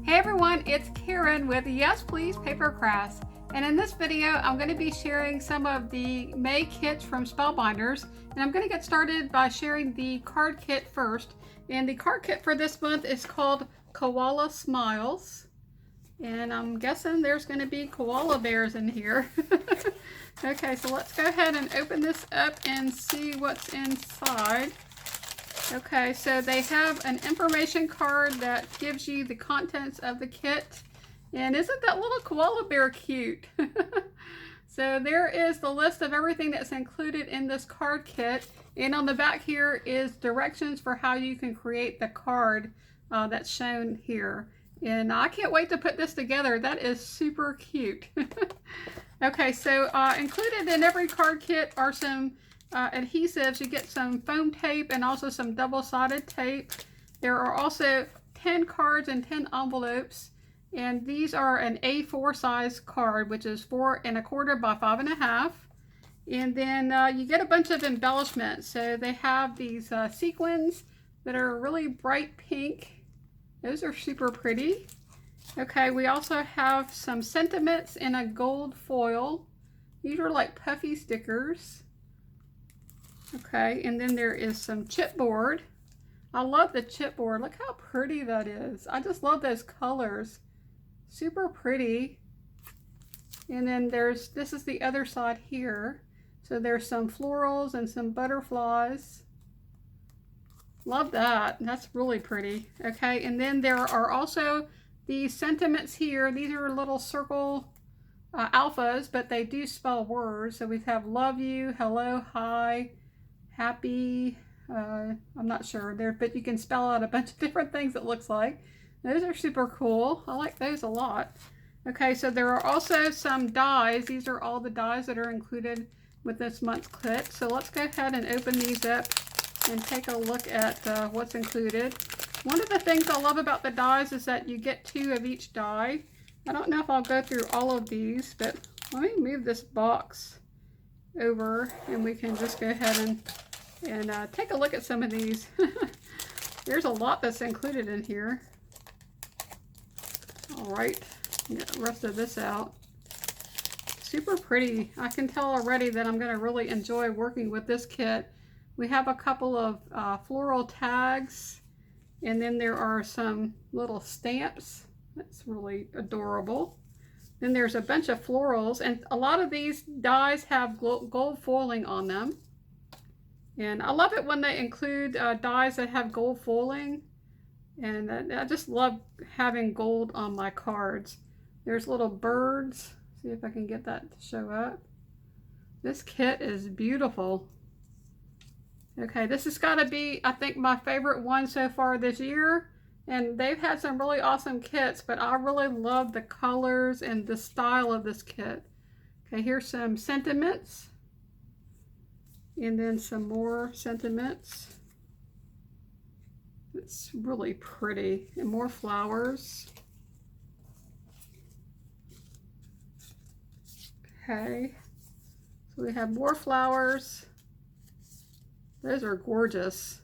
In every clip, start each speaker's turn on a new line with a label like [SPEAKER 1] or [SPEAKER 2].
[SPEAKER 1] Hey everyone, it's Karen with Yes Please Paper Crafts, and in this video I'm going to be sharing some of the May kits from Spellbinders, and I'm going to get started by sharing the card kit first. And the card kit for this month is called Koala Smiles, and I'm guessing there's going to be koala bears in here. Okay, so let's go ahead and open this up and see what's inside. Okay, so they have an information card that gives you the contents of the kit. And isn't that little koala bear cute? So there is the list of everything that's included in this card kit. And on the back here is directions for how you can create the card that's shown here. And I can't wait to put this together. That is super cute. Okay, so included in every card kit are some adhesives. You get some foam tape and also some double-sided tape. There are also 10 cards and 10 envelopes, and these are an A4 size card, which is 4 1/4 by 5 1/2. And then you get a bunch of embellishments. So they have these sequins that are really bright pink. Those are super pretty. Okay, we also have some sentiments in a gold foil. These are like puffy stickers. Okay, and then there is some chipboard. I love the chipboard. Look how pretty that is. I just love those colors. Super pretty. And then this is the other side here. So there's some florals and some butterflies. Love that. That's really pretty. Okay, and then there are also these sentiments here. These are little circle alphas, but they do spell words. So we have love you, hello, hi, happy, I'm not sure there, but you can spell out a bunch of different things it looks like. Those are super cool. I like those a lot. Okay, so there are also some dies. These are all the dies that are included with this month's kit. So let's go ahead and open these up and take a look at what's included. One of the things I love about the dies is that you get 2 of each die. I don't know if I'll go through all of these, but let me move this box over and we can just go ahead and take a look at some of these. There's a lot that's included in here. All right, get the rest of this out. Super pretty. I can tell already that I'm going to really enjoy working with this kit. We have a couple of floral tags, and then there are some little stamps. That's really adorable. Then there's a bunch of florals, and a lot of these dies have gold foiling on them. And I love it when they include dies that have gold foiling. And I just love having gold on my cards. There's little birds. See if I can get that to show up. This kit is beautiful. Okay, this has got to be, I think, my favorite one so far this year. And they've had some really awesome kits, but I really love the colors and the style of this kit. Okay, here's some sentiments. And then some more sentiments. It's really pretty. And more flowers. Okay. So we have more flowers. Those are gorgeous.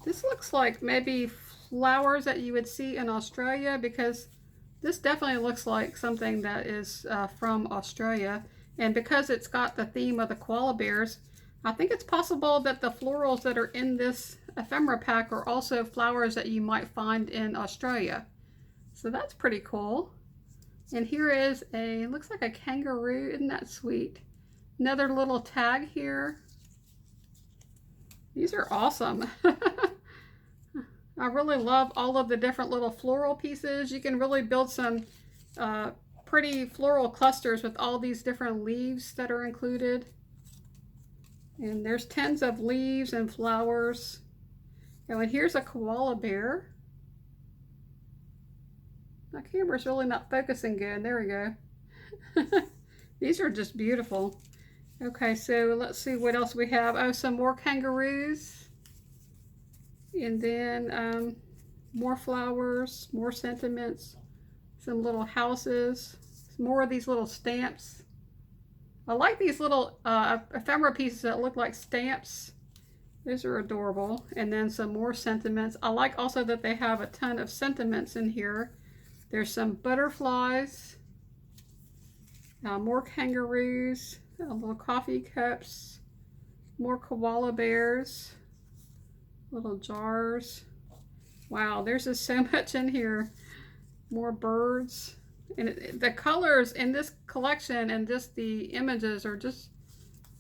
[SPEAKER 1] This looks like maybe flowers that you would see in Australia, because this definitely looks like something that is from Australia. And because it's got the theme of the koala bears, I think it's possible that the florals that are in this ephemera pack are also flowers that you might find in Australia. So that's pretty cool. And here is looks like a kangaroo. Isn't that sweet? Another little tag here. These are awesome. I really love all of the different little floral pieces. You can really build some pretty floral clusters with all these different leaves that are included. And there's tons of leaves and flowers. And here's a koala bear. My camera's really not focusing good. There we go. These are just beautiful. Okay, so let's see what else we have. Oh, some more kangaroos. And then more flowers, more sentiments, some little houses, more of these little stamps. I like these little ephemera pieces that look like stamps. Those are adorable. And then some more sentiments. I like also that they have a ton of sentiments in here. There's some butterflies, more kangaroos, little coffee cups, more koala bears, little jars. Wow, there's just so much in here. More birds. And the colors in this collection and just the images are just,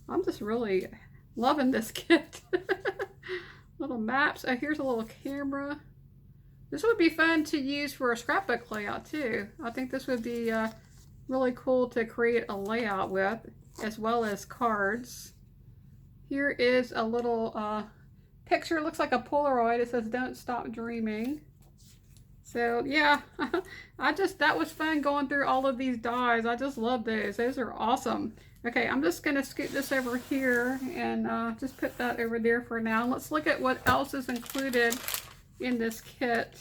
[SPEAKER 1] I'm just really loving this kit. Little maps. Oh, here's a little camera. This would be fun to use for a scrapbook layout too. I think this would be really cool to create a layout with, as well as cards. Here is a little picture. It looks like a Polaroid. It says "Don't Stop Dreaming." So yeah, that was fun going through all of these dies. I just love those. Those are awesome. Okay, I'm just gonna scoot this over here and just put that over there for now. Let's look at what else is included in this kit.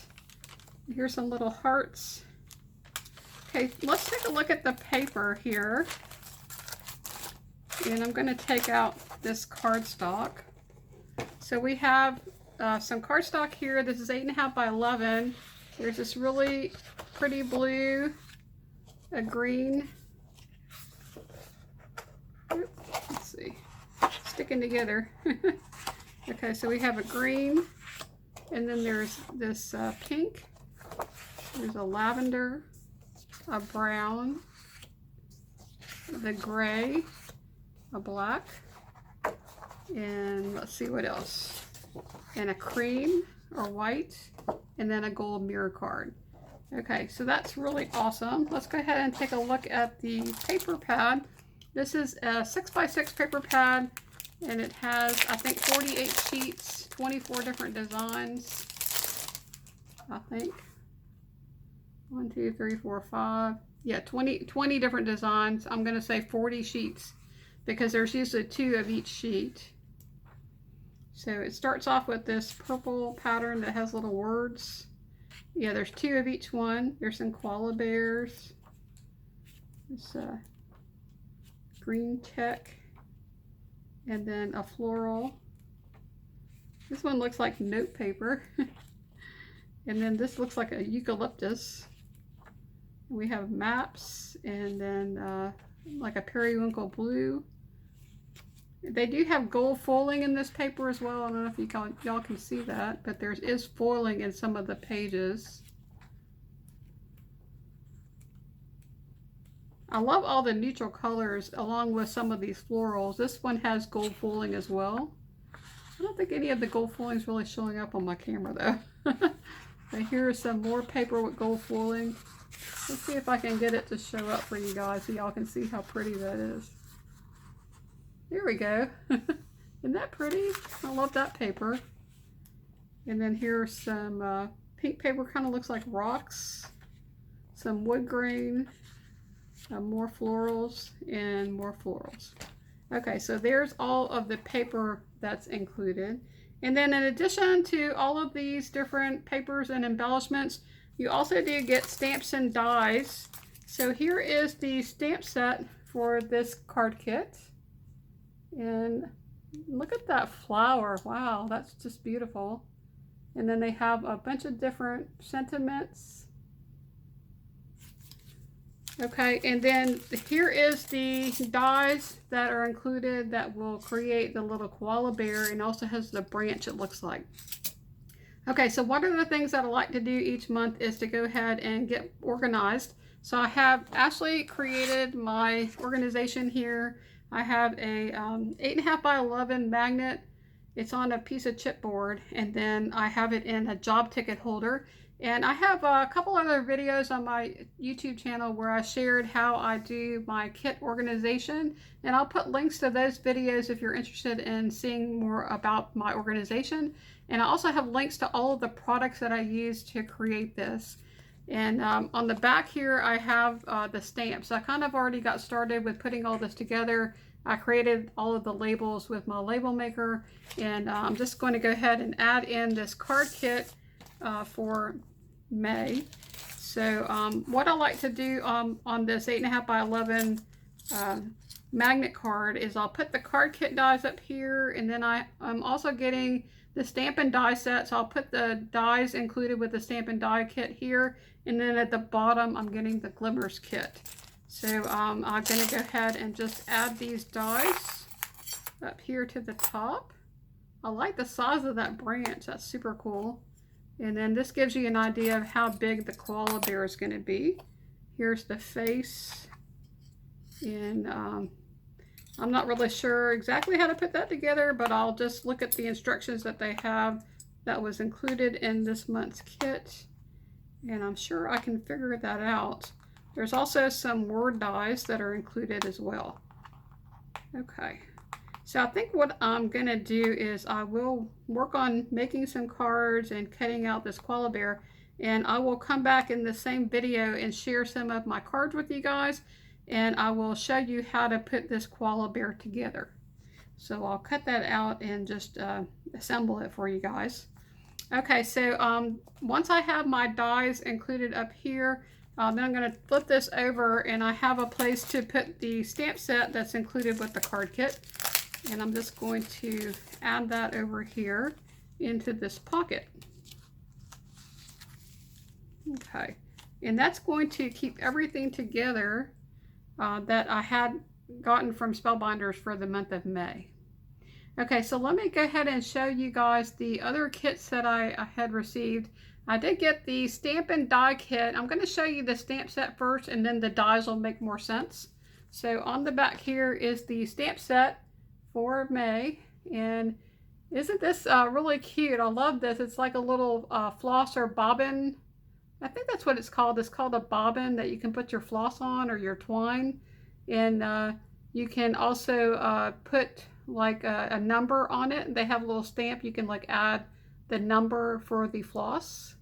[SPEAKER 1] Here's some little hearts. Okay, let's take a look at the paper here. And I'm gonna take out this cardstock. So we have some cardstock here. This is 8.5 by 11. There's this really pretty blue, a green. Let's see, sticking together. Okay, so we have a green, and then there's this pink. There's a lavender, a brown, the gray, a black, and let's see what else. And a cream or white, and then a gold mirror card. Okay, so that's really awesome. Let's go ahead and take a look at the paper pad. This is a 6x6 paper pad, and it has, I think, 48 sheets, 24 different designs, I think. 1, 2, 3, 4, 5. Yeah, 20 different designs. I'm going to say 40 sheets because there's usually 2 of each sheet. So it starts off with this purple pattern that has little words. Yeah, there's 2 of each one. There's some koala bears. This green check. And then a floral. This one looks like note paper. And then this looks like a eucalyptus. We have maps, and then like a periwinkle blue. They do have gold foiling in this paper as well. I don't know if y'all can see that, but there is foiling in some of the pages. I love all the neutral colors along with some of these florals. This one has gold foiling as well. I don't think any of the gold foiling is really showing up on my camera though. But here's some more paper with gold foiling. Let's see if I can get it to show up for you guys so y'all can see how pretty that is. There we go. Isn't that pretty? I love that paper. And then here's some pink paper, kind of looks like rocks. Some wood grain, more florals, and more florals. Okay, so there's all of the paper that's included. And then in addition to all of these different papers and embellishments, you also do get stamps and dies. So here is the stamp set for this card kit. And look at that flower. Wow, that's just beautiful. And then they have a bunch of different sentiments. Okay, and then here is the dies that are included that will create the little koala bear, and also has the branch it looks like. Okay, so one of the things that I like to do each month is to go ahead and get organized. So I have actually created my organization here. I have a 8.5 by 11 magnet. It's on a piece of chipboard, and then I have it in a job ticket holder. And I have a couple other videos on my YouTube channel where I shared how I do my kit organization, and I'll put links to those videos if you're interested in seeing more about my organization. And I also have links to all of the products that I use to create this. And on the back here I have the stamps. I kind of already got started with putting all this together. I created all of the labels with my label maker, and I'm just going to go ahead and add in this card kit for May. So what I like to do on this 8.5 by 11 magnet card is I'll put the card kit dies up here, and then I'm also getting the stamp and die set, so I'll put the dies included with the stamp and die kit here, and then at the bottom I'm getting the Glimmers kit. So I'm going to go ahead and just add these dies up here to the top. I like the size of that branch, that's super cool. And then this gives you an idea of how big the koala bear is going to be. Here's the face, and I'm not really sure exactly how to put that together, but I'll just look at the instructions that they have that was included in this month's kit, and I'm sure I can figure that out. There's also some word dies that are included as well. Okay, so I think what I'm gonna do is I will work on making some cards and cutting out this koala bear, and I will come back in the same video and share some of my cards with you guys, and I will show you how to put this koala bear together. So I'll cut that out and just assemble it for you guys. Okay, so once I have my dies included up here, then I'm going to flip this over, and I have a place to put the stamp set that's included with the card kit. And I'm just going to add that over here into this pocket. Okay, and that's going to keep everything together that I had gotten from Spellbinders for the month of May. Okay, so let me go ahead and show you guys the other kits that I had received. I did get the stamp and die kit. I'm going to show you the stamp set first, and then the dies will make more sense. So on the back here is the stamp set for May, and isn't this really cute? I love this. It's like a little floss or bobbin. I think that's what it's called. It's called a bobbin that you can put your floss on, or your twine, and you can also put like a number on it. They have a little stamp. You can like add the number for the floss,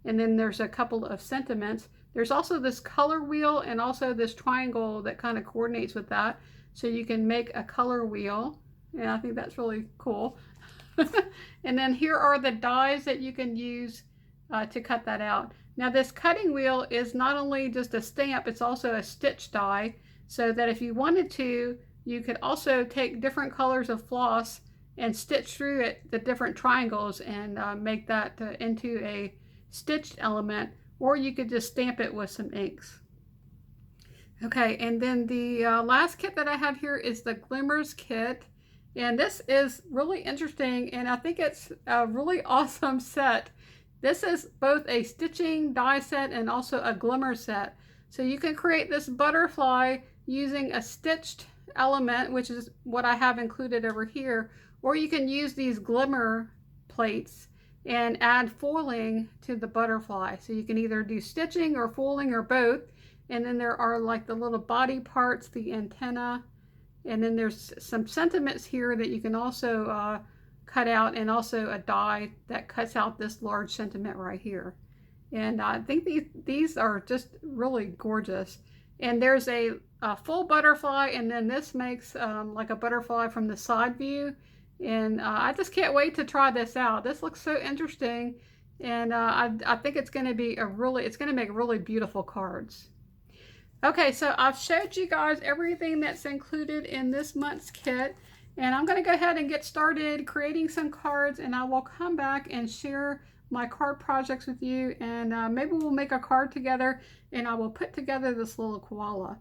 [SPEAKER 1] and then there's a couple of sentiments. There's also this color wheel and also this triangle that kind of coordinates with that, so you can make a color wheel, and I think that's really cool. And then here are the dies that you can use to cut that out. Now this cutting wheel is not only just a stamp, it's also a stitch die, so that if you wanted to, you could also take different colors of floss and stitch through it the different triangles and make that into a stitched element, or you could just stamp it with some inks. Okay, and then the last kit that I have here is the Glimmers kit, and this is really interesting, and I think it's a really awesome set. This is both a stitching die set and also a glimmer set. So you can create this butterfly using a stitched element, which is what I have included over here, or you can use these glimmer plates and add foiling to the butterfly. So you can either do stitching or foiling or both. And then there are like the little body parts, the antenna, and then there's some sentiments here that you can also cut out, and also a die that cuts out this large sentiment right here. And I think these are just really gorgeous. And there's a full butterfly, and then this makes like a butterfly from the side view. And I just can't wait to try this out. This looks so interesting, and I think it's going to be it's going to make really beautiful cards. Okay, so I've showed you guys everything that's included in this month's kit, and I'm going to go ahead and get started creating some cards, and I will come back and share my card projects with you, and maybe we'll make a card together, and I will put together this little koala.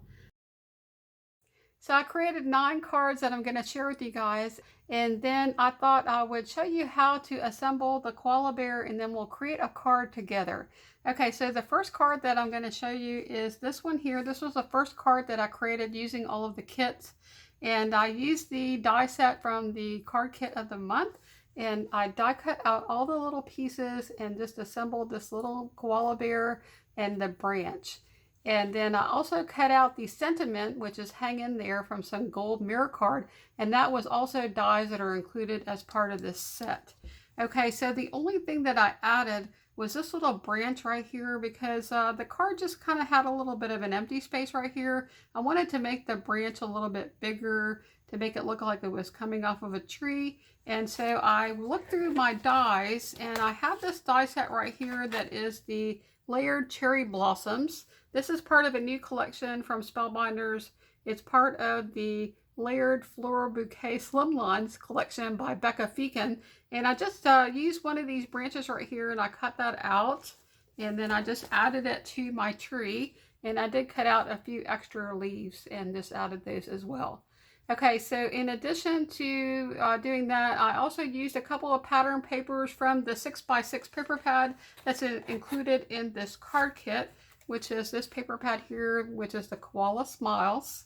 [SPEAKER 1] So I created 9 cards that I'm going to share with you guys, and then I thought I would show you how to assemble the koala bear, and then we'll create a card together. Okay, so the first card that I'm going to show you is this one here. This was the first card that I created using all of the kits, and I used the die set from the card kit of the month, and I die cut out all the little pieces and just assembled this little koala bear and the branch. And then I also cut out the sentiment, which is hanging there from some gold mirror card, and that was also dies that are included as part of this set. Okay, so the only thing that I added was this little branch right here, because the card just kind of had a little bit of an empty space right here. I wanted to make the branch a little bit bigger to make it look like it was coming off of a tree. And so I looked through my dies, and I have this die set right here that is the layered cherry blossoms. This is part of a new collection from Spellbinders. It's part of the Layered Floral Bouquet Slimlines collection by 𝗏𝗏𝗏𝗏. And I just used one of these branches right here and I cut that out. And then I just added it to my tree. And I did cut out a few extra leaves and just added those as well. Okay, so in addition to doing that, I also used a couple of pattern papers from the 6x6 paper pad that's included in this card kit, which is this paper pad here, which is the Koala Smiles.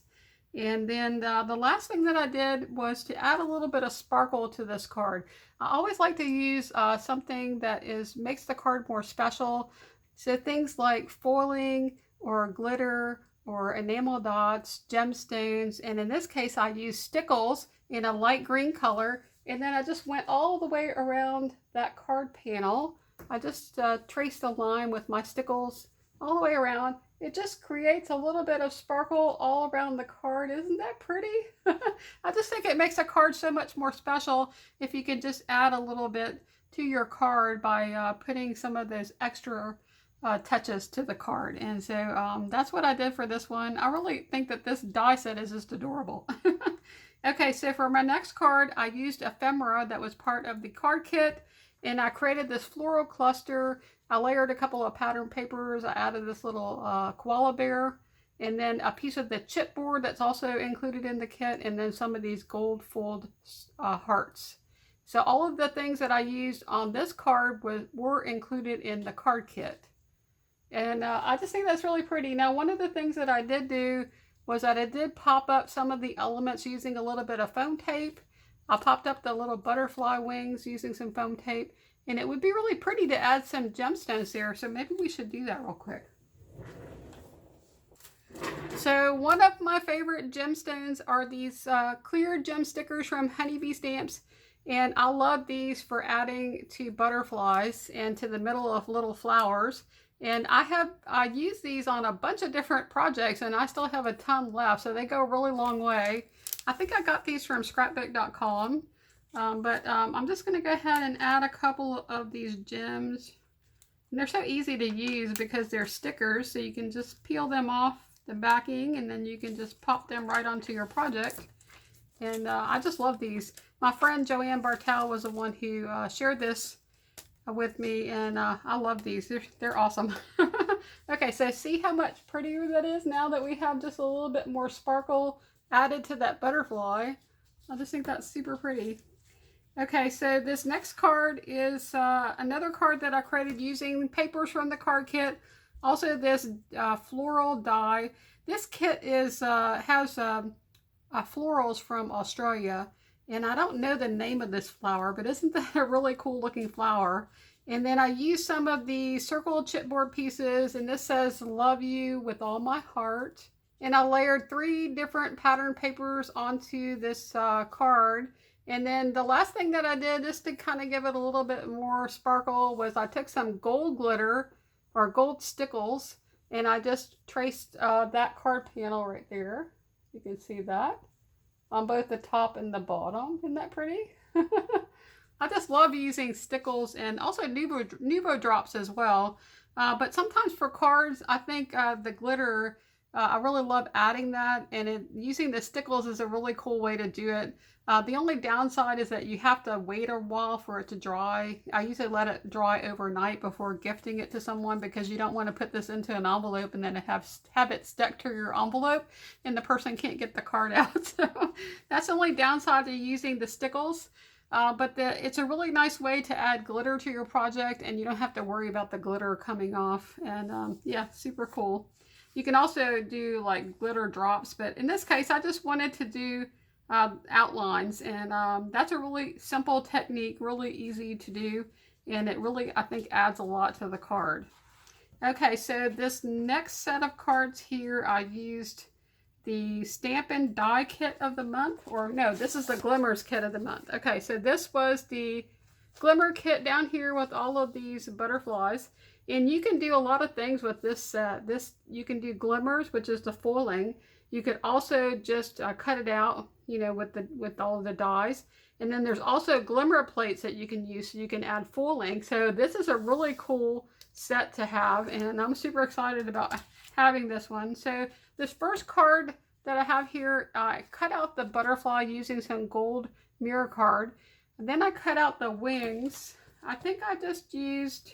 [SPEAKER 1] And then the last thing that I did was to add a little bit of sparkle to this card. I always like to use something that makes the card more special. So things like foiling or glitter or enamel dots, gemstones, and in this case I used stickles in a light green color, and then I just went all the way around that card panel. I just traced a line with my stickles all the way around. It just creates a little bit of sparkle all around the card. Isn't that pretty? I just think it makes a card so much more special if you can just add a little bit to your card by putting some of those extra touches to the card. And so that's what I did for this one. I really think that this die set is just adorable. Okay, so for my next card, I used ephemera that was part of the card kit, and I created this floral cluster. I layered a couple of pattern papers. I added this little koala bear, and then a piece of the chipboard that's also included in the kit, and then some of these gold foiled hearts. So all of the things that I used on this card were included in the card kit. And I just think that's really pretty. Now, one of the things that I did do was that I did pop up some of the elements using a little bit of foam tape. I popped up the little butterfly wings using some foam tape. And it would be really pretty to add some gemstones there. So maybe we should do that real quick. So one of my favorite gemstones are these clear gem stickers from Honeybee Stamps. And I love these for adding to butterflies and to the middle of little flowers. And I use these on a bunch of different projects, and I still have a ton left, so they go a really long way. I think I got these from scrapbook.com, but I'm just going to go ahead and add a couple of these gems. And they're so easy to use because they're stickers, so you can just peel them off the backing, and then you can just pop them right onto your project. And I just love these. My friend 𝗀𝗡𝗋𝗋𝗋 was the one who shared this with me, and I love these. They're awesome. Okay, so see how much prettier that is now that we have just a little bit more sparkle added to that butterfly. I just think that's super pretty. Okay, so this next card is another card that I created using papers from the card kit. Also this floral die. This kit has florals from Australia. And I don't know the name of this flower, but isn't that a really cool looking flower? And then I used some of the circle chipboard pieces, and this says "Love you with all my heart." And I layered 3 different pattern papers onto this card. And then the last thing that I did, just to kind of give it a little bit more sparkle, was I took some gold glitter or gold stickles, and I just traced that card panel right there. You can see that on both the top and the bottom. Isn't that pretty? I just love using stickles and also 𝗍𝗵𝗶𝗍𝗶 drops as well. But sometimes for cards, I think the glitter, I really love adding that, and using the stickles is a really cool way to do it. The only downside is that you have to wait a while for it to dry. I usually let it dry overnight before gifting it to someone, because you don't want to put this into an envelope and then have it stuck to your envelope and the person can't get the card out. So that's the only downside to using the stickles. But it's a really nice way to add glitter to your project, and you don't have to worry about the glitter coming off. And yeah, super cool. You can also do like glitter drops, but in this case I just wanted to do outlines, and that's a really simple technique, really easy to do, and it really, I think, adds a lot to the card. Okay, so this next set of cards here, I used the Stampin' Die Kit of the month, or no, this is the Glimmers Kit of the month. Okay, so this was the Glimmer Kit down here with all of these butterflies, and you can do a lot of things with this set. You can do glimmers, which is the foiling. You could also just cut it out, you know, with all of the dies. And then there's also glimmer plates that you can use, so you can add foiling. So this is a really cool set to have, and I'm super excited about having this one. So this first card that I have here, I cut out the butterfly using some gold mirror card. And then I cut out the wings. I think I just used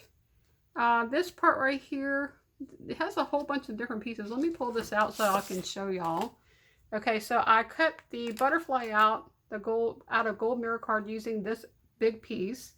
[SPEAKER 1] this part right here. It has a whole bunch of different pieces. Let me pull this out so I can show y'all. Okay, so I cut the butterfly out of gold mirror card using this big piece.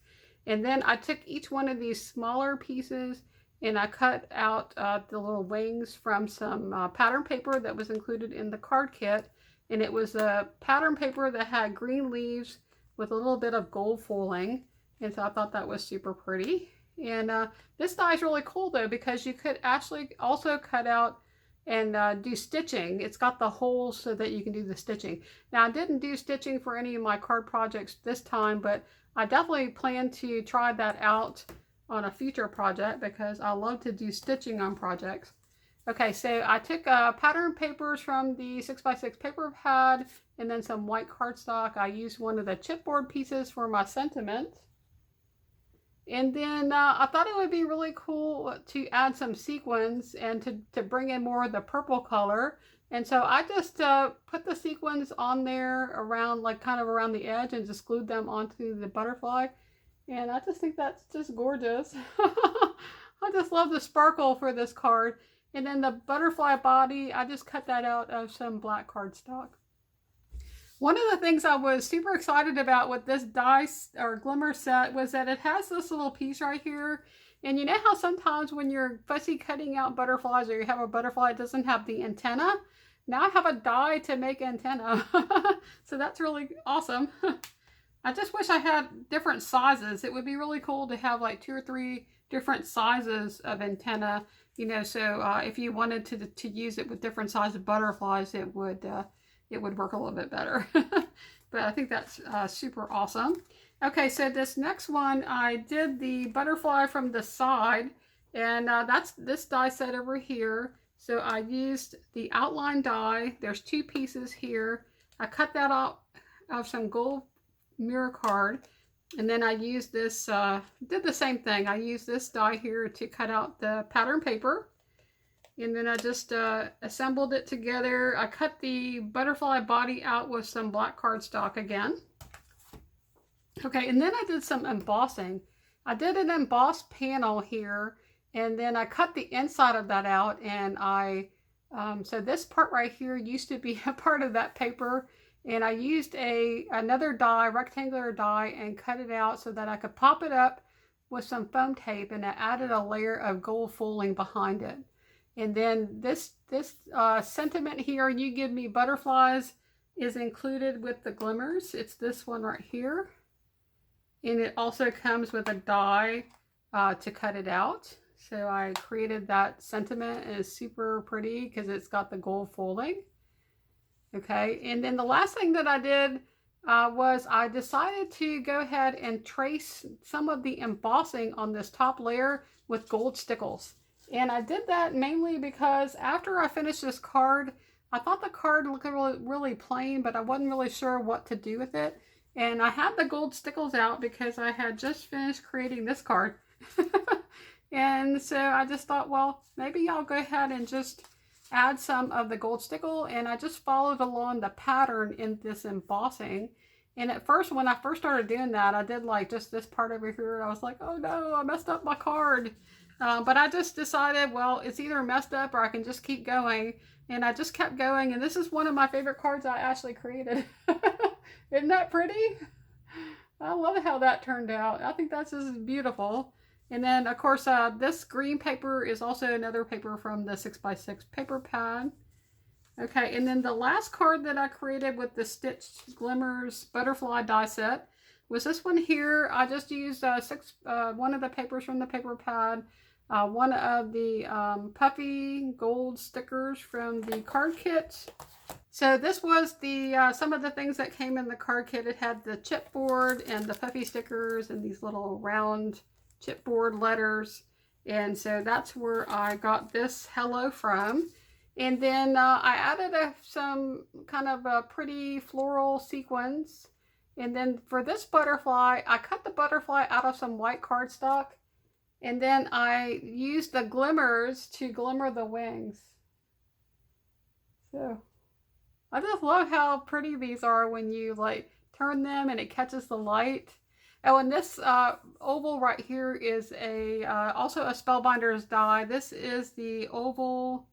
[SPEAKER 1] And then I took each one of these smaller pieces and I cut out the little wings from some pattern paper that was included in the card kit. And it was a pattern paper that had green leaves with a little bit of gold foiling. And so I thought that was super pretty. And this die is really cool though, because you could actually also cut out and do stitching. It's got the holes so that you can do the stitching. Now I didn't do stitching for any of my card projects this time, but I definitely plan to try that out on a future project because I love to do stitching on projects. Okay, so I took pattern papers from the 6x6 paper pad and then some white cardstock. I used one of the chipboard pieces for my sentiment. And then I thought it would be really cool to add some sequins and to bring in more of the purple color. And so I just put the sequins on there around, like kind of around the edge, and just glued them onto the butterfly. And I just think that's just gorgeous. I just love the sparkle for this card. And then the butterfly body, I just cut that out of some black cardstock. One of the things I was super excited about with this dice or glimmer set was that it has this little piece right here. And you know how sometimes when you're fussy cutting out butterflies, or you have a butterfly that doesn't have the antenna? Now I have a die to make antenna. So that's really awesome. I just wish I had different sizes. It would be really cool to have like 2 or 3 different sizes of antenna, you know, so if you wanted to use it with different sizes of butterflies, it would work a little bit better. But I think that's super awesome. Okay, so this next one, I did the butterfly from the side, and that's this die set over here. So I used the outline die. There's 2 pieces here. I cut that out of some gold mirror card, and then I used this, did the same thing. I used this die here to cut out the pattern paper. And then I just assembled it together. I cut the butterfly body out with some black cardstock again. Okay, and then I did some embossing. I did an embossed panel here, and then I cut the inside of that out, and so this part right here used to be a part of that paper, and I used another die, rectangular die, and cut it out so that I could pop it up with some foam tape, and I added a layer of gold foiling behind it. And then this sentiment here, "You Give Me Butterflies," is included with the glimmers. It's this one right here. And it also comes with a die to cut it out. So I created that sentiment, and it's super pretty because it's got the gold foiling. Okay, and then the last thing that I did was I decided to go ahead and trace some of the embossing on this top layer with gold stickles. And I did that mainly because after I finished this card, I thought the card looked really plain, but I wasn't really sure what to do with it. And I had the gold stickles out because I had just finished creating this card. And so I just thought, well, maybe I'll go ahead and just add some of the gold stickle. And I just followed along the pattern in this embossing. And at first, when I first started doing that, I did like just this part over here. I was like, oh no, I messed up my card. But I just decided, well, it's either messed up or I can just keep going. And I just kept going. And this is one of my favorite cards I actually created. Isn't that pretty? I love how that turned out. I think that's just beautiful. And then, of course, this green paper is also another paper from the 6x6 paper pad. Okay, and then the last card that I created with the Stitched Glimmers butterfly die set was this one here. I just used one of the papers from the paper pad, one of the puffy gold stickers from the card kit. So this was the some of the things that came in the card kit. It had the chipboard and the puffy stickers and these little round chipboard letters. And so that's where I got this hello from. And then I added some kind of pretty floral sequins. And then for this butterfly, I cut the butterfly out of some white cardstock. And then I used the glimmers to glimmer the wings. So I just love how pretty these are when you like turn them and it catches the light. Oh, and this oval right here is a also a Spellbinders die. This is the oval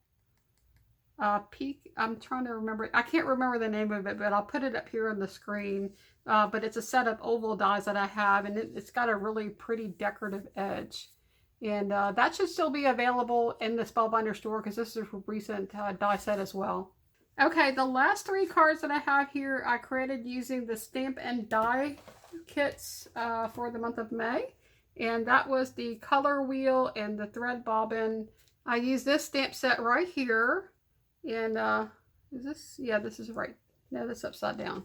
[SPEAKER 1] peak. I'm trying to remember. I can't remember the name of it, but I'll put it up here on the screen. But it's a set of oval dies that I have, and it's got a really pretty decorative edge. And that should still be available in the Spellbinder store because this is a recent die set as well. Okay, the last 3 cards that I have here I created using the Stamp and Die kits for the month of May. And that was the color wheel and the thread bobbin. I used this stamp set right here. And is this? Yeah, this is right. No, that's upside down.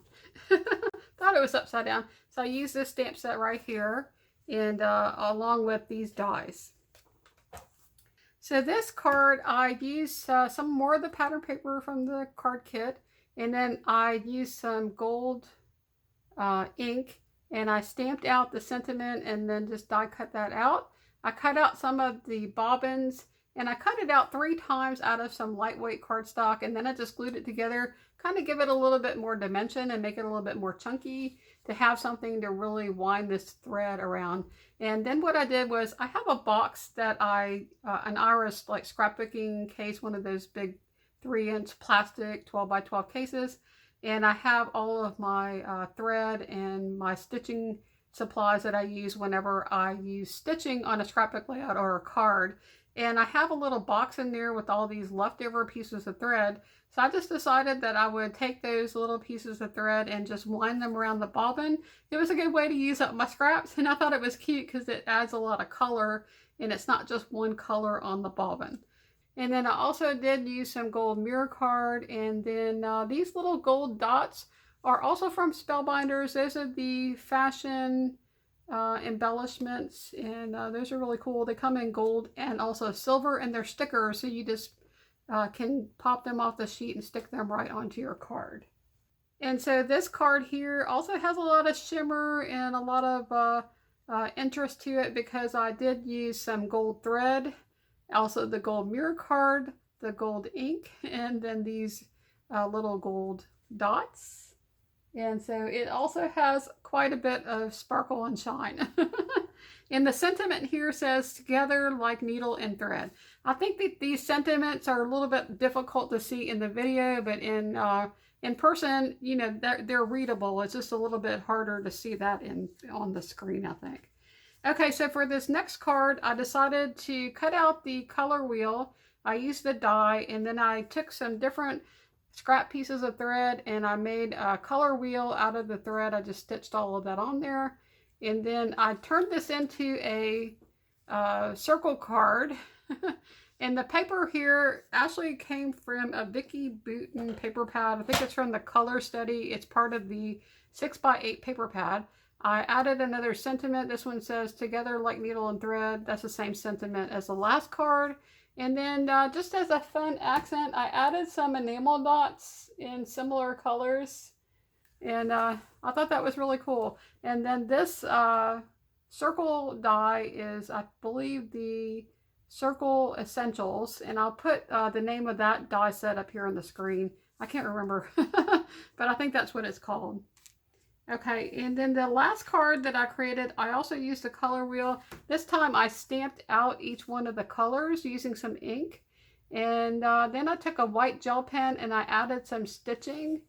[SPEAKER 1] Thought it was upside down. So I used this stamp set right here and along with these dies. So this card, I used some more of the pattern paper from the card kit, and then I used some gold ink, and I stamped out the sentiment and then just die cut that out. I cut out some of the bobbins, and I cut it out 3 times out of some lightweight cardstock, and then I just glued it together, kind of give it a little bit more dimension and make it a little bit more chunky to have something to really wind this thread around. And then what I did was I have a box that an Iris like scrapbooking case, one of those big 3-inch plastic 12 by 12 cases. And I have all of my thread and my stitching supplies that I use whenever I use stitching on a scrapbook layout or a card. And I have a little box in there with all these leftover pieces of thread. So I just decided that I would take those little pieces of thread and just wind them around the bobbin. It was a good way to use up my scraps, and I thought it was cute because it adds a lot of color and it's not just one color on the bobbin. And then I also did use some gold mirror card, and then these little gold dots are also from Spellbinders. Those are the fashion embellishments, and those are really cool. They come in gold and also silver, and they're stickers, so you just can pop them off the sheet and stick them right onto your card. And so this card here also has a lot of shimmer and a lot of interest to it because I did use some gold thread, also the gold mirror card, the gold ink, and then these little gold dots. And so it also has quite a bit of sparkle and shine. And the sentiment here says, "Together like needle and thread." I think that these sentiments are a little bit difficult to see in the video, but in person, you know, they're readable. It's just a little bit harder to see that on the screen, I think. Okay, so for this next card, I decided to cut out the color wheel. I used the die, and then I took some different scrap pieces of thread and I made a color wheel out of the thread. I just stitched all of that on there. And then I turned this into a circle card. And the paper here actually came from a 𝗏𝗏𝗏𝗀𝗏 paper pad. I think it's from the Color Study. It's part of the 6x8 paper pad. I added another sentiment. This one says, "Together like needle and thread." That's the same sentiment as the last card. And then just as a fun accent, I added some enamel dots in similar colors. And I thought that was really cool. And then this circle die is, I believe, the Circle Essentials. And I'll put the name of that die set up here on the screen. I can't remember, but I think that's what it's called. Okay, and then the last card that I created, I also used the color wheel. This time I stamped out each one of the colors using some ink. And then I took a white gel pen and I added some stitching.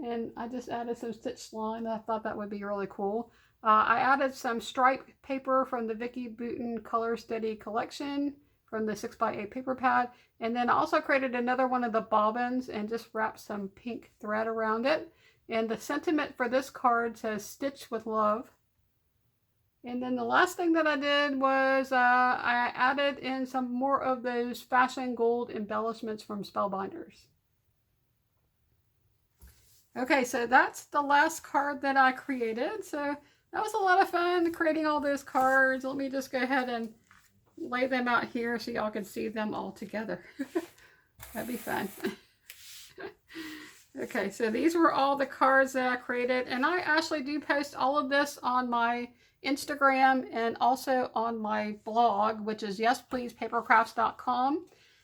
[SPEAKER 1] And I just added some stitch line. I thought that would be really cool. I added some stripe paper from the 𝗏𝗏𝗏𝗏 Color Study collection from the 6x8 paper pad. And then I also created another one of the bobbins and just wrapped some pink thread around it. And the sentiment for this card says, "Stitch with love." And then the last thing that I did was I added in some more of those fashion gold embellishments from Spellbinders. Okay, so that's the last card that I created. So that was a lot of fun creating all those cards. Let me just go ahead and lay them out here so y'all can see them all together. That'd be fun. Okay, so these were all the cards that I created, and I actually do post all of this on my Instagram and also on my blog, which is yespleasepapercrafts.com.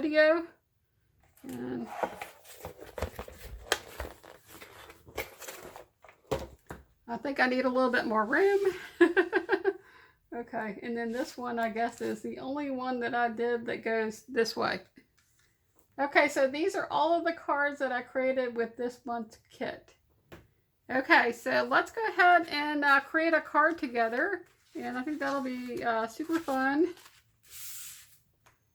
[SPEAKER 1] video. And I think I need a little bit more room. Okay, and then this one I guess is the only one that I did that goes this way. Okay, so these are all of the cards that I created with this month's kit. Okay, so let's go ahead and create a card together, and I think that'll be super fun.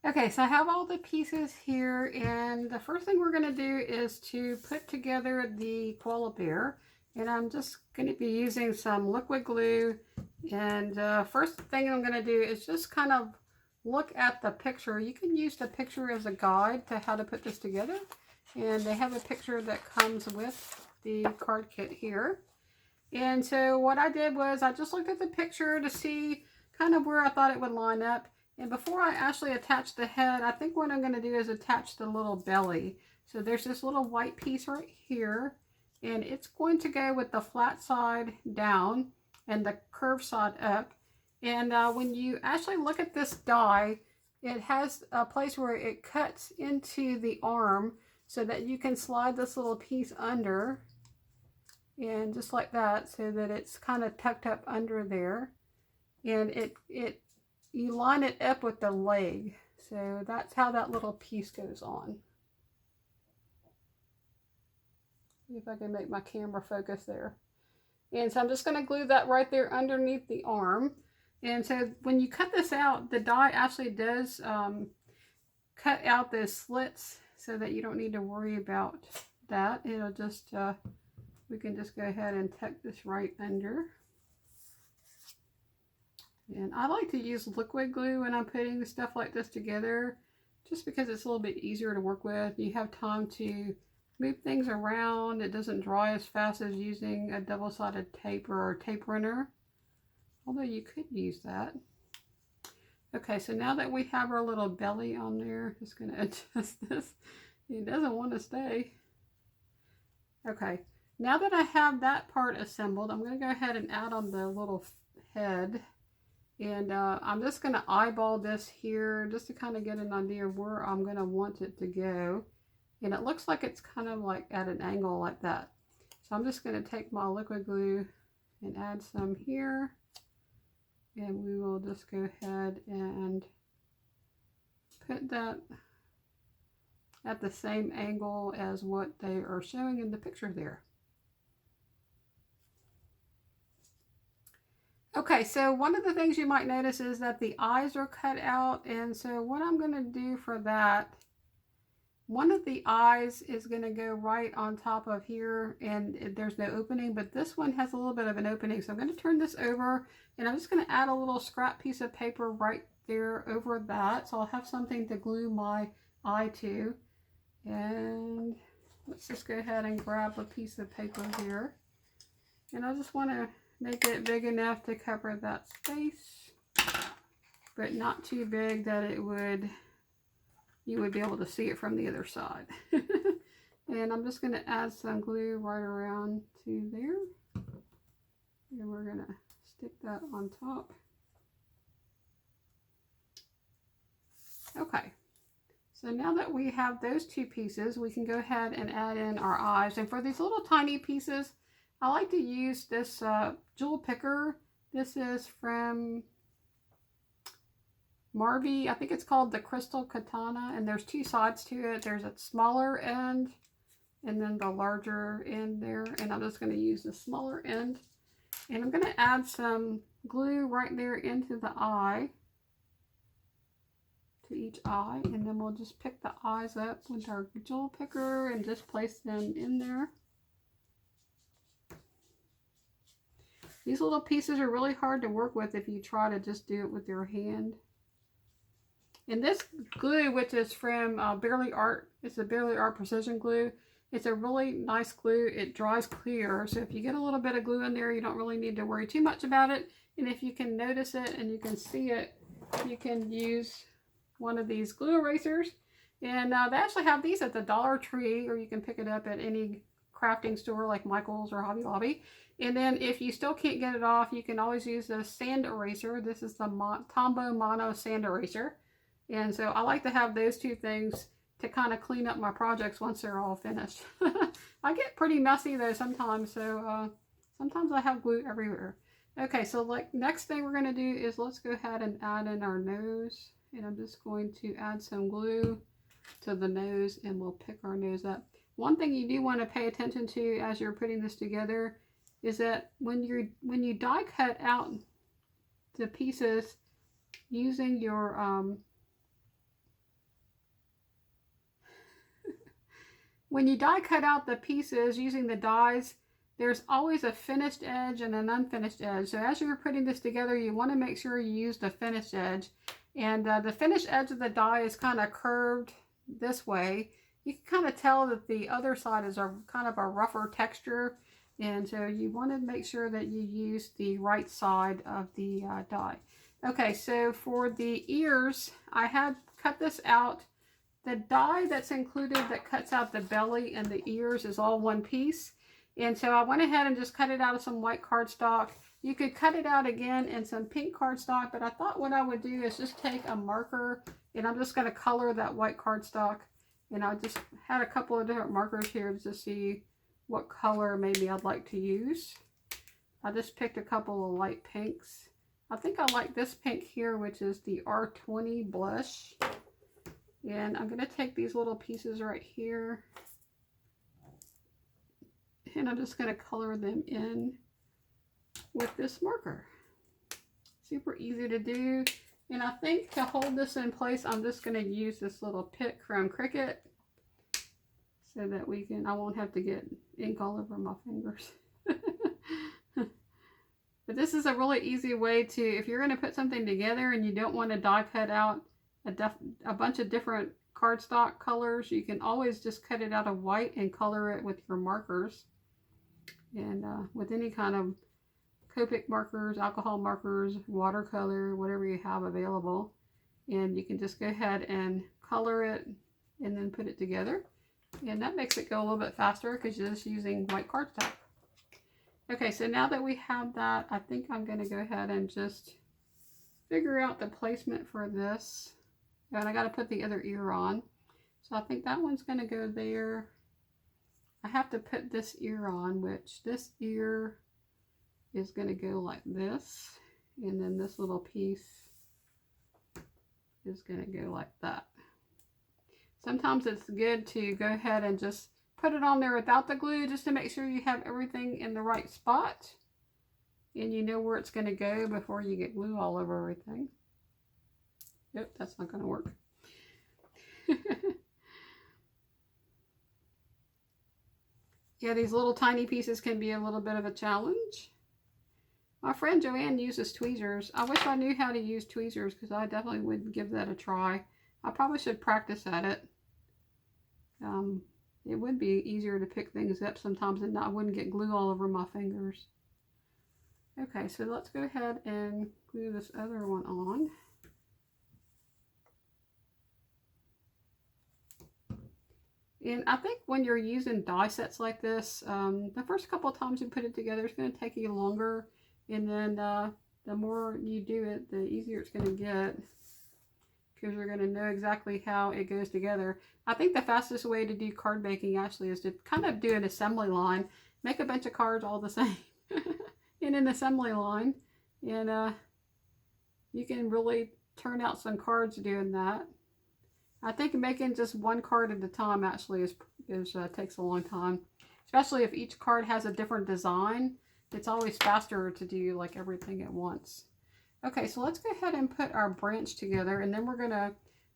[SPEAKER 1] Okay, so I have all the pieces here, and the first thing we're going to do is to put together the koala bear, and I'm just going to be using some liquid glue. And first thing I'm going to do is just kind of look at the picture. You can use the picture as a guide to how to put this together, and they have a picture that comes with the card kit here. And so what I did was I just looked at the picture to see kind of where I thought it would line up. And before I actually attach the head, I think what I'm going to do is attach the little belly. So there's this little white piece right here, and it's going to go with the flat side down and the curved side up. And when you actually look at this die, it has a place where it cuts into the arm so that you can slide this little piece under, and just like that, so that it's kind of tucked up under there. And you line it up with the leg. So that's how that little piece goes on. See if I can make my camera focus there. And so I'm just going to glue that right there underneath the arm. And so when you cut this out, the die actually does cut out those slits so that you don't need to worry about that. It'll just, we can just go ahead and tuck this right under. And I like to use liquid glue when I'm putting stuff like this together, just because it's a little bit easier to work with. You have time to move things around. It doesn't dry as fast as using a double-sided tape or a tape runner, although you could use that. Okay, so now that we have our little belly on there, just going to adjust this. It doesn't want to stay. Okay, now that I have that part assembled, I'm going to go ahead and add on the little head. And I'm just going to eyeball this here just to kind of get an idea of where I'm going to want it to go. And it looks like it's kind of like at an angle like that. So I'm just going to take my liquid glue and add some here. And we will just go ahead and put that at the same angle as what they are showing in the picture there. Okay, so one of the things you might notice is that the eyes are cut out, and so what I'm going to do for that, one of the eyes is going to go right on top of here, and there's no opening, but this one has a little bit of an opening. So I'm going to turn this over, and I'm just going to add a little scrap piece of paper right there over that, so I'll have something to glue my eye to. And let's just go ahead and grab a piece of paper here, and I just want to make it big enough to cover that space, but not too big that you would be able to see it from the other side. And I'm just going to add some glue right around to there, and we're going to stick that on top. Okay, so now that we have those two pieces, we can go ahead and add in our eyes. And for these little tiny pieces, I like to use this jewel picker. This is from Marby. I think it's called the Crystal Katana, and there's two sides to it. There's a smaller end and then the larger end there, and I'm just going to use the smaller end. And I'm going to add some glue right there into the eye, to each eye, and then we'll just pick the eyes up with our jewel picker and just place them in there. These little pieces are really hard to work with if you try to just do it with your hand. And this glue, which is from Barely Art, it's a Barely Art Precision Glue. It's a really nice glue. It dries clear, so if you get a little bit of glue in there, you don't really need to worry too much about it. And if you can notice it and you can see it, you can use one of these glue erasers. And they actually have these at the Dollar Tree, or you can pick it up at any crafting store like Michael's or Hobby Lobby. And then if you still can't get it off, you can always use the sand eraser. This is the Tombow Mono Sand Eraser. And so I like to have those two things to kind of clean up my projects once they're all finished. I get pretty messy though sometimes, so sometimes I have glue everywhere. Okay, so like next thing we're going to do is let's go ahead and add in our nose. And I'm just going to add some glue to the nose and we'll pick our nose up. One thing you do want to pay attention to as you're putting this together is that when you die cut out the pieces using your when you die cut out the pieces using the dies, there's always a finished edge and an unfinished edge. So as you're putting this together, you want to make sure you use the finished edge. And the finished edge of the die is kind of curved this way. You can kind of tell that the other side is a kind of a rougher texture. And so you want to make sure that you use the right side of the die. Okay, so for the ears, I had cut this out. The die that's included that cuts out the belly and the ears is all one piece. And so I went ahead and just cut it out of some white cardstock. You could cut it out again in some pink cardstock, but I thought what I would do is just take a marker and I'm just going to color that white cardstock. And I just had a couple of different markers here to see what color maybe I'd like to use. I just picked a couple of light pinks. I think I like this pink here, which is the R20 blush. And I'm going to take these little pieces right here. And I'm just going to color them in with this marker. Super easy to do. And I think to hold this in place, I'm just going to use this little pick from Cricut so that I won't have to get ink all over my fingers. But this is a really easy way to, if you're going to put something together and you don't want to die cut out a bunch of different cardstock colors, you can always just cut it out of white and color it with your markers. And with any kind of Copic markers, alcohol markers, watercolor, whatever you have available. And you can just go ahead and color it and then put it together. And that makes it go a little bit faster because you're just using white cardstock. Okay, so now that we have that, I think I'm going to go ahead and just figure out the placement for this. And I got to put the other ear on. So I think that one's going to go there. I have to put this ear on, which this ear is going to go like this. And then this little piece is going to go like that. Sometimes it's good to go ahead and just put it on there without the glue just to make sure you have everything in the right spot. And you know where it's going to go before you get glue all over everything. Yep, that's not going to work. Yeah, these little tiny pieces can be a little bit of a challenge. My friend Joanne uses tweezers. I wish I knew how to use tweezers because I definitely would give that a try. I probably should practice at it. It would be easier to pick things up sometimes and I wouldn't get glue all over my fingers. Okay, so let's go ahead and glue this other one on. And I think when you're using die sets like this, the first couple of times you put it together, it's going to take you longer. And then the more you do it, the easier it's going to get. Because you're going to know exactly how it goes together. I think the fastest way to do card making actually is to kind of do an assembly line. Make a bunch of cards all the same in an assembly line. And you can really turn out some cards doing that. I think making just one card at a time actually takes a long time. Especially if each card has a different design. It's always faster to do like everything at once. Okay, so let's go ahead and put our branch together, and then we're gonna,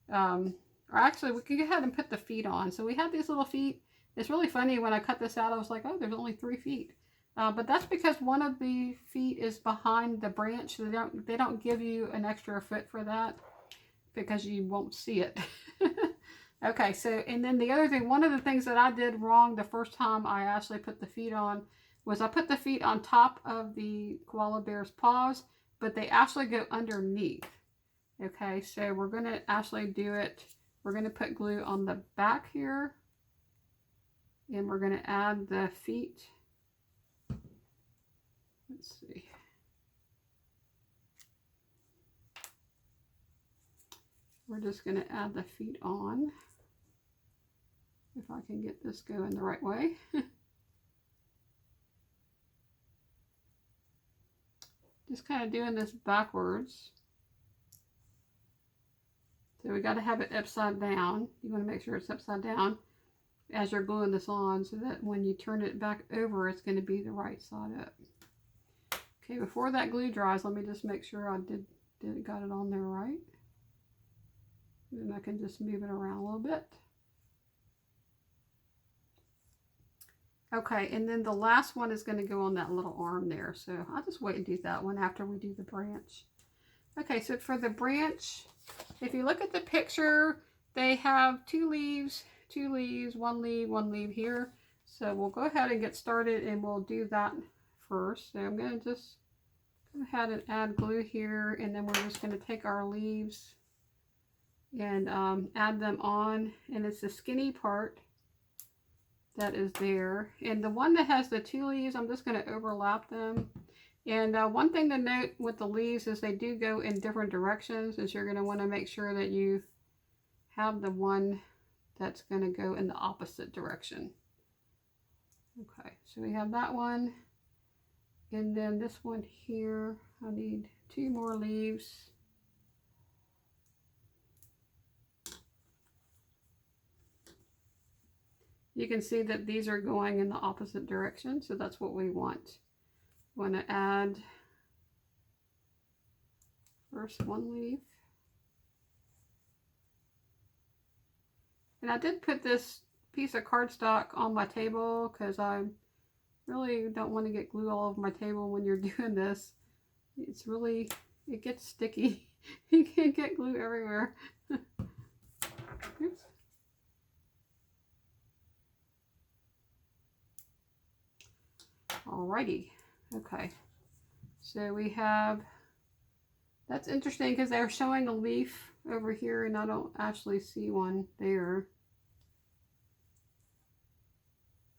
[SPEAKER 1] or actually we can go ahead and put the feet on. So we have these little feet. It's really funny when I cut this out, I was like, oh, there's only 3 feet. But that's because one of the feet is behind the branch. They don't give you an extra foot for that because you won't see it. Okay, so, and then the other thing, one of the things that I did wrong the first time I actually put the feet on was I put the feet on top of the koala bear's paws, but they actually go underneath. Okay, so we're going to actually do it. We're going to put glue on the back here. And we're going to add the feet. Let's see. We're just going to add the feet on. If I can get this going the right way. Just kind of doing this backwards. So we got to have it upside down. You want to make sure it's upside down as you're gluing this on, so that when you turn it back over, it's going to be the right side up. Okay, before that glue dries, let me just make sure I got it on there right. And I can just move it around a little bit. Okay, and then the last one is going to go on that little arm there. So I'll just wait and do that one after we do the branch. Okay, so for the branch, if you look at the picture, they have two leaves, one leaf here. So we'll go ahead and get started and we'll do that first. So I'm going to just go ahead and add glue here, and then we're just going to take our leaves and add them on. And it's the skinny part that is there, and the one that has the two leaves, I'm just going to overlap them. And one thing to note with the leaves is they do go in different directions, and so you're going to want to make sure that you have the one that's going to go in the opposite direction. Okay, so we have that one, and then this one here, I need two more leaves. You can see that these are going in the opposite direction, so that's what we want. We want to add first one leaf. And I did put this piece of cardstock on my table because I really don't want to get glue all over my table when you're doing this. It's really, it gets sticky. You can't get glue everywhere. Oops. Alrighty, okay, so we have, that's interesting because they're showing a leaf over here and I don't actually see one there.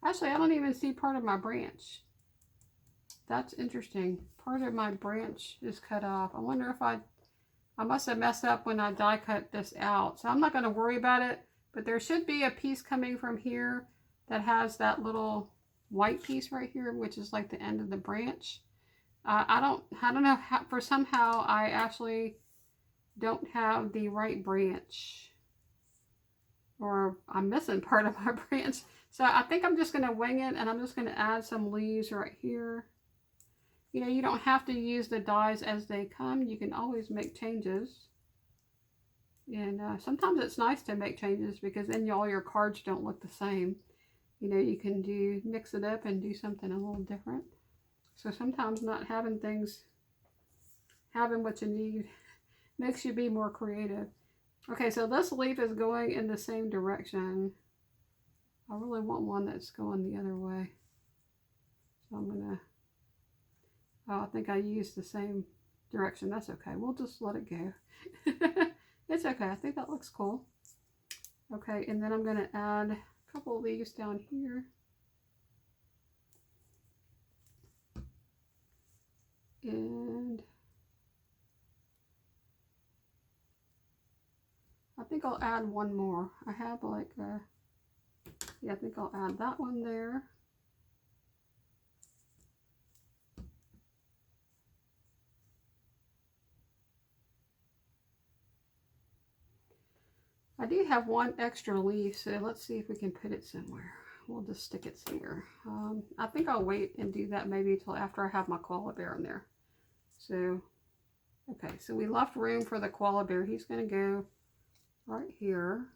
[SPEAKER 1] Actually, I don't even see part of my branch. That's interesting. Part of my branch is cut off. I wonder if I must have messed up when I die cut this out. So I'm not going to worry about it, but there should be a piece coming from here that has that little white piece right here, which is like the end of the branch. I don't know how, for somehow I actually don't have the right branch, or I'm missing part of my branch. So I think I'm just going to wing it, and I'm just going to add some leaves right here. You know, you don't have to use the dies as they come. You can always make changes. And sometimes it's nice to make changes because then all your cards don't look the same. You know, you can mix it up and do something a little different. So sometimes not having what you need makes you be more creative. Okay, so this leaf is going in the same direction. I really want one that's going the other way. So I'm gonna, oh, I think I used the same direction. That's okay. We'll just let it go. It's okay. I think that looks cool. Okay, and then I'm gonna add couple of leaves down here, and I think I'll add one more. I have like yeah, I think I'll add that one there. I do have one extra leaf, so let's see if we can put it somewhere. We'll just stick it somewhere. I think I'll wait and do that maybe till after I have my koala bear in there. So, okay, so we left room for the koala bear. He's going to go right here.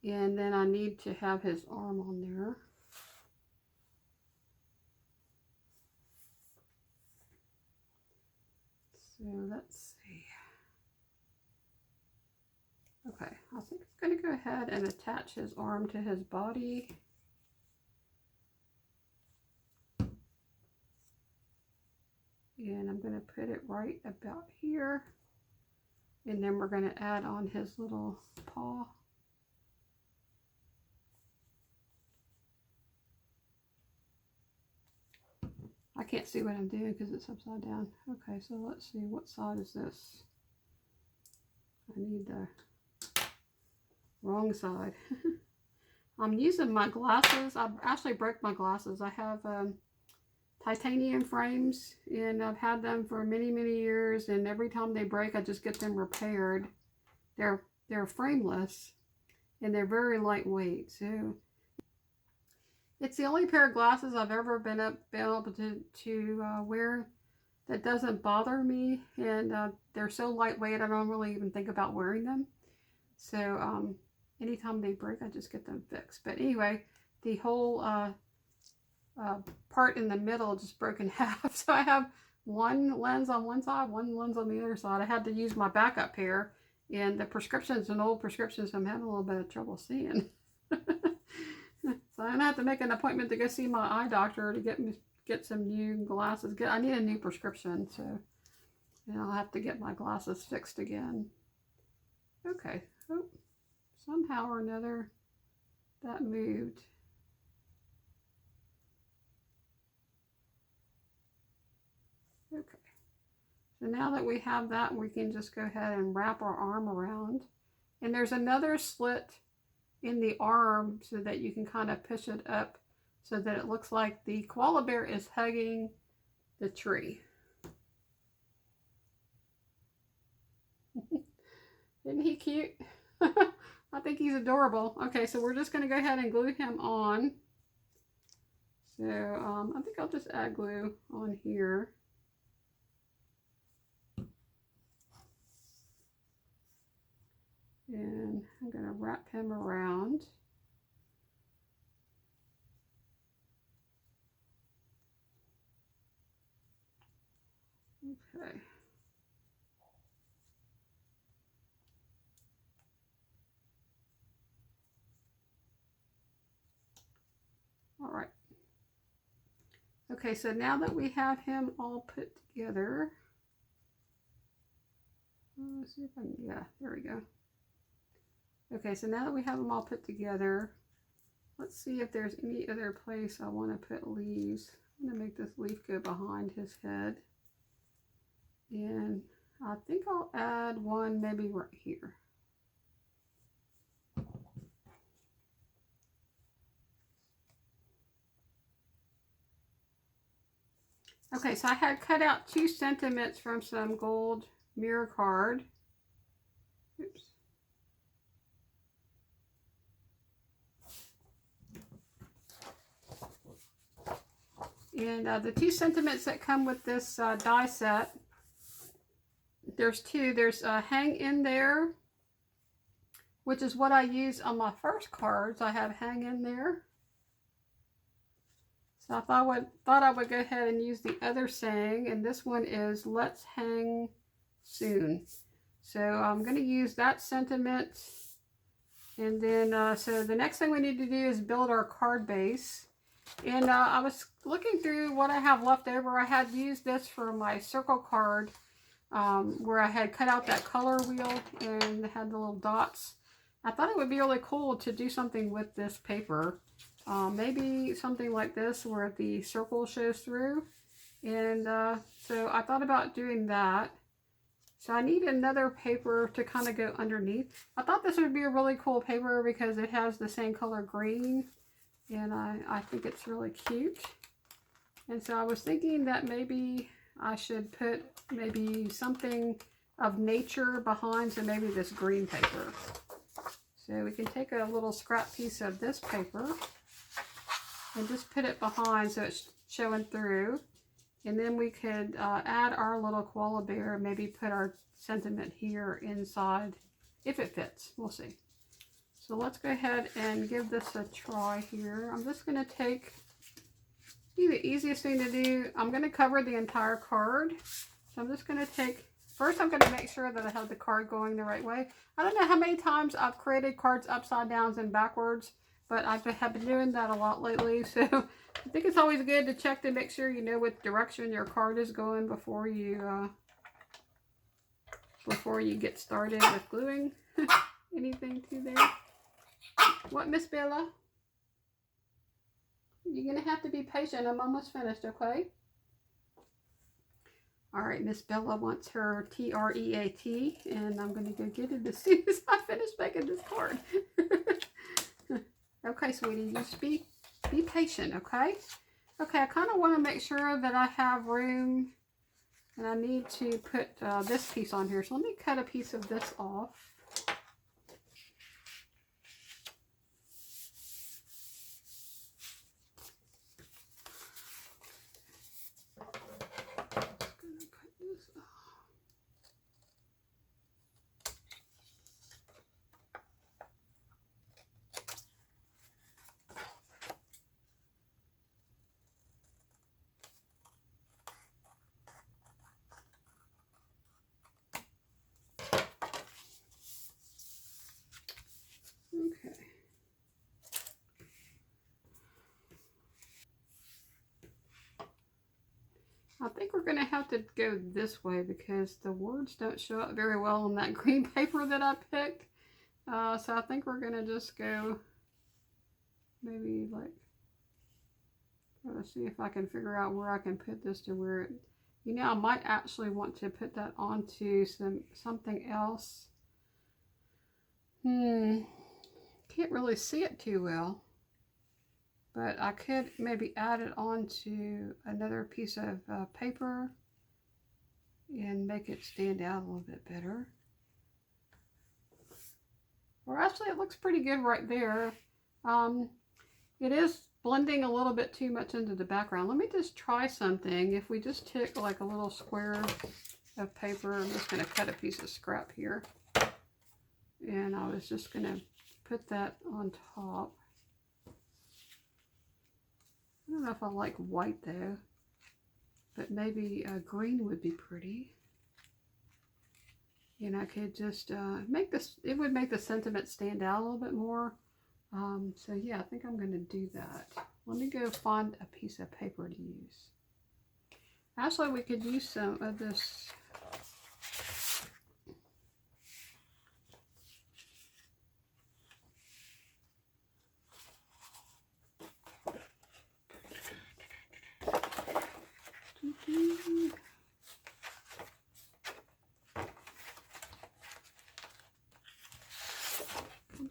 [SPEAKER 1] And then I need to have his arm on there. So let's see. Okay, I think I'm going to go ahead and attach his arm to his body. And I'm going to put it right about here. And then we're going to add on his little paw. I can't see what I'm doing because it's upside down. Okay, so let's see, what side is this? I need the wrong side. I'm using my glasses. I actually broke my glasses. I have titanium frames, and I've had them for many years, and every time they break I just get them repaired. They're frameless and they're very lightweight, so it's the only pair of glasses I've ever been able to wear that doesn't bother me, and they're so lightweight I don't really even think about wearing them. So anytime they break I just get them fixed. But anyway, the whole part in the middle just broke in half, so I have one lens on one side, one lens on the other side. I had to use my backup pair, and the prescription's an old prescription, so I'm having a little bit of trouble seeing. So I'm gonna have to make an appointment to go see my eye doctor to get some new glasses. I need a new prescription, so I'll have to get my glasses fixed again. Okay, oh, somehow or another that moved. Okay, so now that we have that, we can just go ahead and wrap our arm around. And there's another slit in the arm so that you can kind of push it up so that it looks like the koala bear is hugging the tree. Isn't he cute? I think he's adorable. Okay, so we're just going to go ahead and glue him on. So I think I'll just add glue on here. And I'm going to wrap him around. Okay. All right. Okay, so now that we have him all put together, let's see if I can, yeah, there we go. Okay, so now that we have them all put together, let's see if there's any other place I want to put leaves. I'm going to make this leaf go behind his head. And I think I'll add one maybe right here. Okay, so I had cut out 2 sentiments from some gold mirror card. Oops. And the 2 sentiments that come with this die set, there's 2. There's Hang In There, which is what I used on my first cards. I have Hang In There. So I thought I would go ahead and use the other saying, and this one is Let's Hang Soon. So I'm going to use that sentiment. And then, so the next thing we need to do is build our card base. And I was looking through what I have left over. I had used this for my circle card where I had cut out that color wheel and had the little dots. I thought it would be really cool to do something with this paper. Maybe something like this where the circle shows through. And so I thought about doing that. So I need another paper to kind of go underneath. I thought this would be a really cool paper because it has the same color green. And I think it's really cute. And so I was thinking that maybe I should put maybe something of nature behind, so maybe this green paper. So we can take a little scrap piece of this paper and just put it behind so it's showing through. And then we could add our little koala bear, maybe put our sentiment here inside, if it fits. We'll see. So let's go ahead and give this a try here. I'm just going to take, the easiest thing to do, I'm going to cover the entire card. So I'm just going to take, first I'm going to make sure that I have the card going the right way. I don't know how many times I've created cards upside down and backwards, but I have been doing that a lot lately. So I think it's always good to check to make sure you know what direction your card is going before you get started with gluing anything to there. What, Miss Bella? You're going to have to be patient. I'm almost finished, okay? All right, Miss Bella wants her TREAT, and I'm going to go get it as soon as I finish making this card. Okay, sweetie, just be patient, okay? Okay, I kind of want to make sure that I have room, and I need to put this piece on here. So let me cut a piece of this off. Okay. I think we're going to have to go this way because the words don't show up very well on that green paper that I picked. So I think we're going to just go maybe like, try to see if I can figure out where I can put this to where it, you know, I might actually want to put that onto something else. Can't really see it too well. But I could maybe add it onto another piece of paper and make it stand out a little bit better. Or actually it looks pretty good right there. It is blending a little bit too much into the background. Let me just try something. If we just take like a little square of paper, I'm just going to cut a piece of scrap here. And I was just going to put that on top. I don't know if I like white though, but maybe green would be pretty. And I could just make this, it would make the sentiment stand out a little bit more. So yeah, I think I'm going to do that. Let me go find a piece of paper to use. Actually, we could use some of this.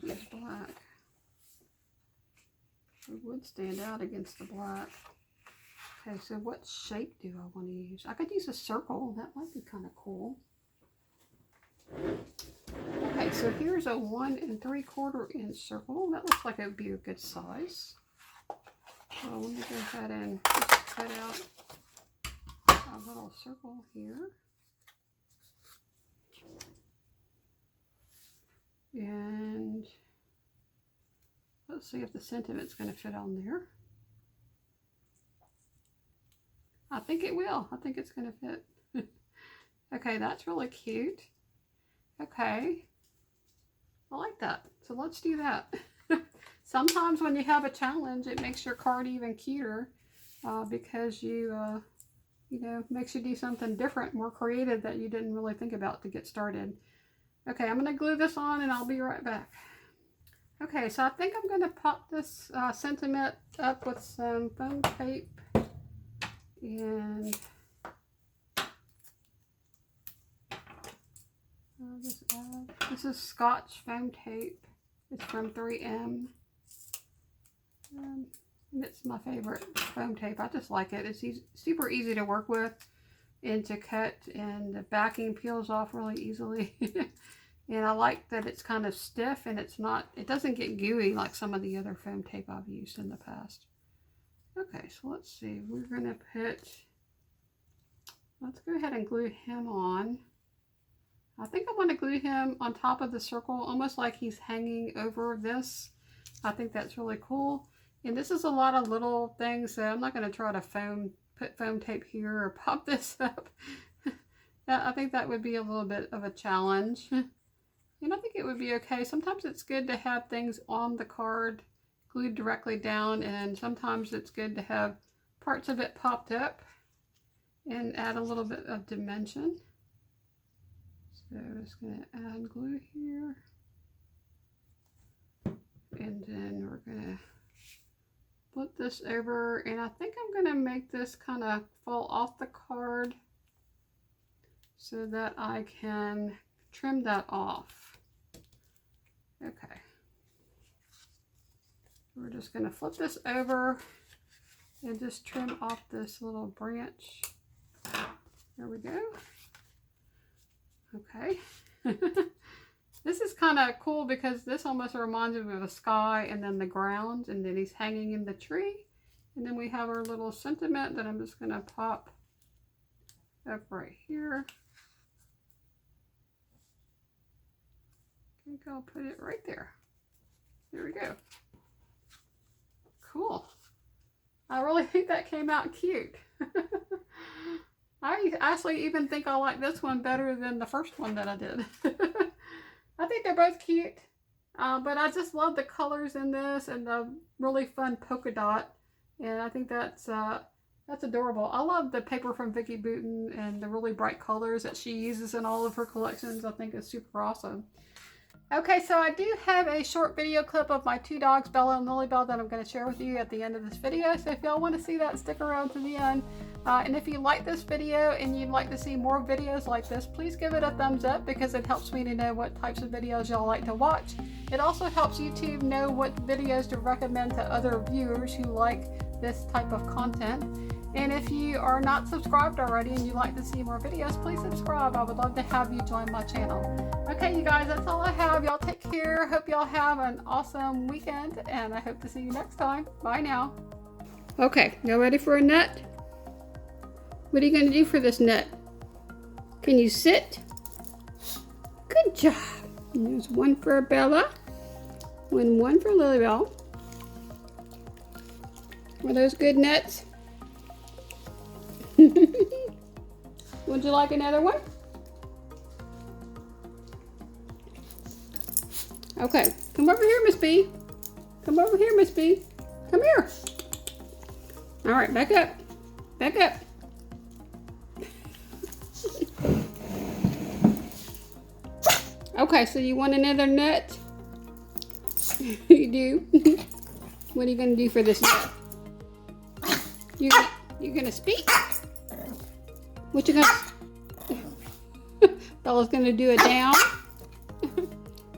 [SPEAKER 1] Use black. It would stand out against the black. Okay, so what shape do I want to use? I could use a circle. That might be kind of cool. Okay, so here's a 1 3/4 inch circle. That looks like it would be a good size. So let me go ahead and just cut out a little circle here. And let's see if the sentiment's going to fit on there. I think it will. I think it's going to fit. Okay, that's really cute. Okay. I like that. So let's do that. Sometimes when you have a challenge, it makes your card even cuter because you know, makes you do something different, more creative that you didn't really think about to get started. Okay, I'm going to glue this on and I'll be right back. Okay, so I think I'm going to pop this sentiment up with some foam tape. And this is Scotch foam tape. It's from 3M. And it's my favorite foam tape. I just like it. It's super easy to work with and to cut, and the backing peels off really easily. And I like that it's kind of stiff and it doesn't get gooey like some of the other foam tape I've used in the past. Okay, so let's see. We're going to let's go ahead and glue him on. I think I want to glue him on top of the circle, almost like he's hanging over this. I think that's really cool. And this is a lot of little things, so I'm not going to try to put foam tape here or pop this up. I think that would be a little bit of a challenge. And I think it would be okay. Sometimes it's good to have things on the card glued directly down, and sometimes it's good to have parts of it popped up and add a little bit of dimension. So I'm just going to add glue here. And then we're going to flip this over, and I think I'm going to make this kind of fall off the card so that I can trim that off. Okay. We're just going to flip this over and just trim off this little branch. There we go. Okay. This is kind of cool because this almost reminds me of the sky and then the ground, and then he's hanging in the tree. And then we have our little sentiment that I'm just going to pop up right here. I think I'll put it right there. There we go. Cool. I really think that came out cute. I actually even think I like this one better than the first one that I did. I think they're both cute, but I just love the colors in this and the really fun polka dot, and I think that's adorable. I love the paper from Vicki Boutin and the really bright colors that she uses in all of her collections. I think it's super awesome. Okay, so I do have a short video clip of my two dogs, Bella and LilyBelle, that I'm going to share with you at the end of this video. So if y'all want to see that, stick around to the end. And if you like this video and you'd like to see more videos like this, please give it a thumbs up because it helps me to know what types of videos y'all like to watch. It also helps YouTube know what videos to recommend to other viewers who like this type of content. And if you are not subscribed already and you'd like to see more videos, please subscribe. I would love to have you join my channel. Okay, you guys, that's all I have. Y'all take care. Hope y'all have an awesome weekend, and I hope to see you next time. Bye now. Okay, y'all ready for a nut? What are you going to do for this nut? Can you sit? Good job. And there's one for Bella and one for LilyBelle. Were those good nuts? Would you like another one? Okay, come over here, Miss B. Come over here, Miss B. Come here. All right, back up. Back up. Okay, so you want another nut? You do? What are you going to do for this nut? You're gonna speak? What you gonna... Bella's gonna do a down.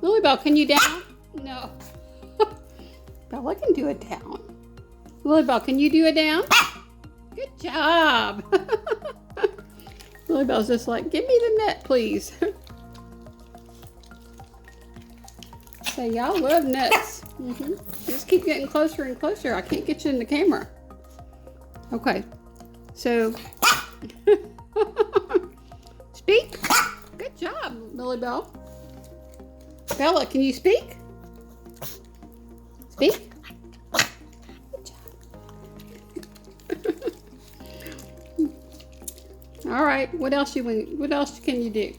[SPEAKER 1] LilyBelle, can you down? No. Bella can do a down. LilyBelle, can you do a down? Good job. LilyBelle's just like, give me the nut, please. So y'all love nuts. Just keep getting closer and closer. I can't get you in the camera. Okay, so speak. Good job, LilyBelle. Bella, can you speak? Speak. Good job. All right. What else you want? What else can you do?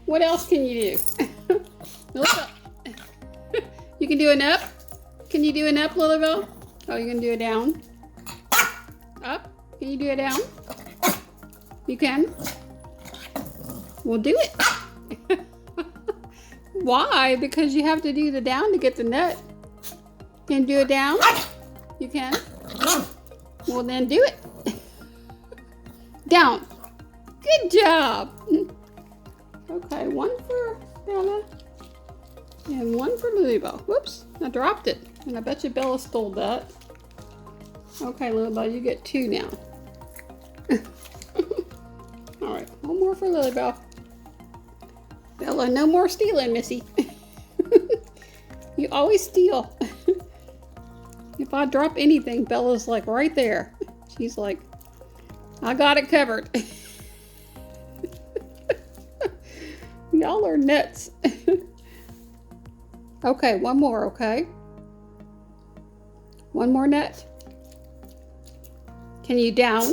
[SPEAKER 1] What else can you do? LilyBelle. You can do an up. Can you do an up, LilyBelle? Oh, you can do a down. Up? Can you do it down? You can? We'll do it. Why? Because you have to do the down to get the nut. Can you do it down? You can? Well, then do it. Down. Good job. Okay, one for Bella and one for LilyBelle. Whoops, I dropped it. And I bet you Bella stole that. Okay, LilyBelle, you get two now. All right, one more for LilyBelle. Bella, no more stealing, Missy. You always steal. If I drop anything, Bella's like right there. She's like, I got it covered. Y'all are nuts. Okay, one more, okay? One more nut. Can you down?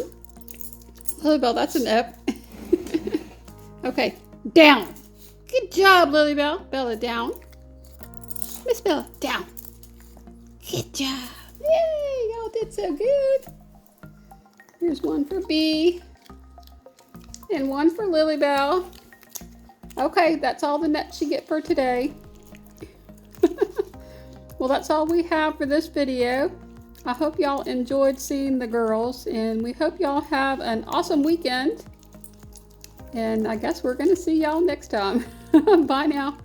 [SPEAKER 1] LilyBelle, that's an up. Okay, down. Good job, LilyBelle. Bella, down. Miss Bella, down. Good job. Yay, y'all did so good. Here's one for B. And one for LilyBelle. Okay, that's all the nuts you get for today. Well, that's all we have for this video. I hope y'all enjoyed seeing the girls, and we hope y'all have an awesome weekend. And I guess we're going to see y'all next time. Bye now.